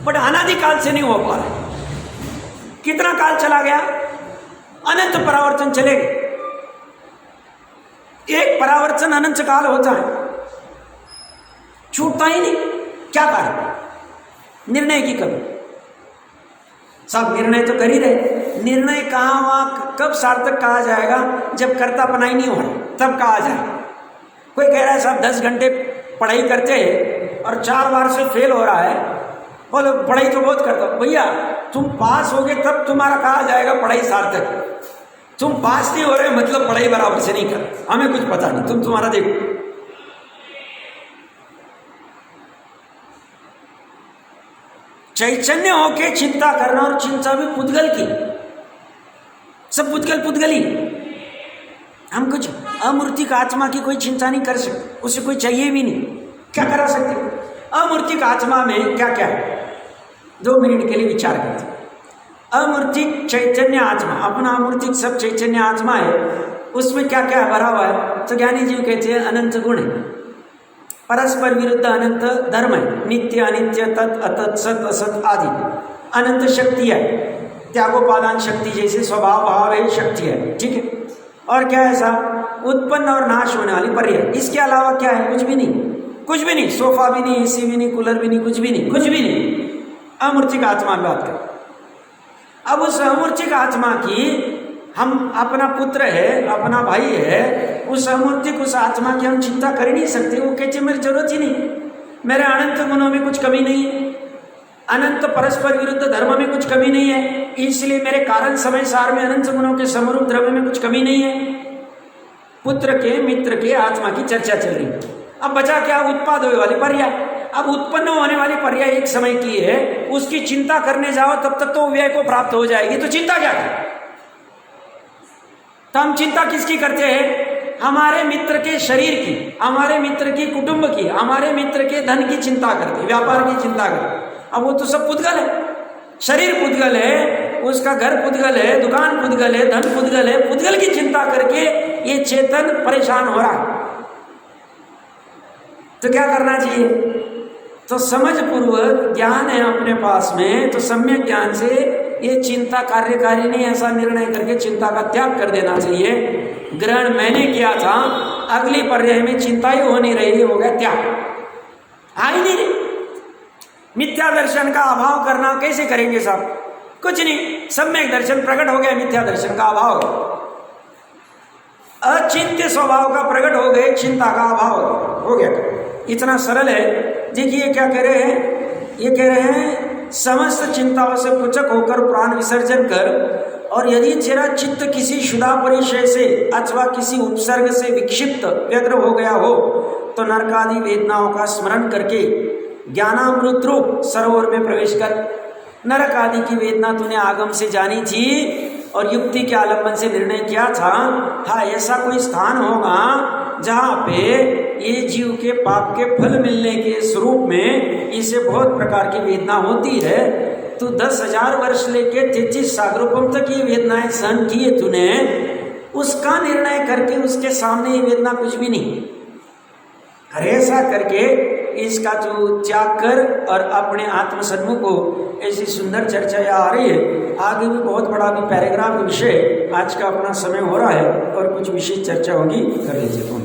बट अनादिकाल से नहीं हो पा रहा। कितना काल चला गया, अनंत परावर्तन चले गए। एक परावर्तन अनंत काल होता है, छूटता ही नहीं। क्या कारण? निर्णय की कमी। सब निर्णय तो कर ही रहे, निर्णय कहाँ वहाँ कब सार्थक कहा जाएगा, जब कर्तापना ही नहीं हो रहा तब कहा जाएगा। कोई कह रहा है साहब 10 घंटे पढ़ाई करते हैं और 4 बार से फेल हो रहा है, बोलो पढ़ाई तो बहुत करता हो। भैया तुम पास होगे तब तुम्हारा कहा जाएगा पढ़ाई सार्थक। तुम पास नहीं हो रहे मतलब पढ़ाई बराबर से नहीं कर, हमें कुछ पता नहीं, तुम तुम्हारा देखो। चैतन्य होके चिंता करना, और चिंता भी पुद्गल की, सब पुद्गली। हम कुछ अमूर्तिक आत्मा की कोई चिंता नहीं कर सकते, उसे कोई चाहिए भी नहीं। क्या करा सकते? अमूर्तिक आत्मा में क्या क्या है, 2 मिनट के लिए विचार करते। अमूर्तिक चैतन्य आत्मा, अपना अमूर्तिक सब चैतन्य आत्मा है, उसमें क्या क्या भरा हुआ है? तो ज्ञानी जी कहते हैं अनंत गुण है, परस्पर विरुद्ध अनंत धर्म है, नित्य अनित्य, तत् अतत्, सत असत आदि। अनंत शक्ति है, त्यागोपादान शक्ति जैसे स्वभाव भाव है शक्ति है, ठीक है। और क्या है साहब? उत्पन्न और नाश होने वाली पर्याय। इसके अलावा क्या है? कुछ भी नहीं, कुछ भी नहीं। सोफा भी नहीं, एसी भी नहीं, कूलर भी नहीं, कुछ भी नहीं, कुछ भी नहीं। अमूर्तिक आत्मा की बात करें। अब उस अमूर्तिक आत्मा की, हम अपना पुत्र है, अपना भाई है, उस अमूर्तिक उस आत्मा की हम चिंता कर ही नहीं सकते। वो कहते मेरी जरूरत ही नहीं, मेरे अनंत गुणों में कुछ कमी नहीं है, अनंत परस्पर विरुद्ध धर्म में कुछ कमी नहीं है, इसलिए मेरे कारण समय सार में अनंत गुणों के समरूप द्रव्य में कुछ कमी नहीं है। पुत्र के, मित्र के, आत्मा की चर्चा चल रही है। अब बचा क्या? उत्पाद होने वाली पर्याय। अब उत्पन्न होने वाली पर्याय एक समय की है, उसकी चिंता करने जाओ तब तक तो व्यय को प्राप्त हो जाएगी, तो चिंता क्या करें? तो हम चिंता किसकी करते हैं? हमारे मित्र के शरीर की, हमारे मित्र की कुटुंब की, हमारे मित्र के धन की चिंता करते, व्यापार की चिंता करते। अब वो तो सब पुद्गल है, शरीर पुद्गल है, उसका घर पुद्गल है, दुकान पुद्गल है, धन पुद्गल है। पुद्गल की चिंता करके ये चेतन परेशान हो रहा है। तो क्या करना चाहिए? तो समझ पूर्वक ज्ञान है अपने पास में, तो सम्यक ज्ञान से ये चिंता कार्यकारी नहीं, ऐसा निर्णय करके चिंता का त्याग कर देना चाहिए। ग्रहण मैंने किया था, अगली पर्याय में चिंता ही हो नहीं रही, हो गया त्याग। आई नहीं, मिथ्या दर्शन का अभाव करना कैसे करेंगे साहब? कुछ नहीं, सम्यक दर्शन प्रकट हो गया, मिथ्या दर्शन का अभाव, अचिंत्य स्वभाव का प्रकट हो गए, चिंता का अभाव हो गया। इतना सरल है। देखिए क्या कह रहे हैं, ये कह रहे हैं समस्त चिंताओं से पृथक होकर प्राण विसर्जन कर, और यदि तेरा चित्त किसी शुदा परिचय से अथवा किसी उपसर्ग से विक्षिप्त व्यग्र हो गया हो, तो नरकादि वेदनाओं का स्मरण करके ज्ञानामृत रूप सरोवर में प्रवेश कर। नरक आदि की वेदना तूने आगम से जानी थी और युक्ति के आलंबन से निर्णय किया था। हाँ, ऐसा कोई स्थान होगा जहाँ पे ये जीव के पाप के फल मिलने के स्वरूप में इसे बहुत प्रकार की वेदना होती है। तो 10,000 वर्ष लेके 33 सागरोपम तक ये वेदनाएं सहन की है तूने, उसका निर्णय करके उसके सामने ये वेदना कुछ भी नहीं। अरे ऐसा करके इसका जो त्याग कर और अपने आत्म सन्मुख को, ऐसी सुंदर चर्चा यहाँ आ रही है। आगे भी बहुत बड़ा भी पैराग्राफ विषय, आज का अपना समय हो रहा है और कुछ विशेष चर्चा होगी, कर लीजिए तुम।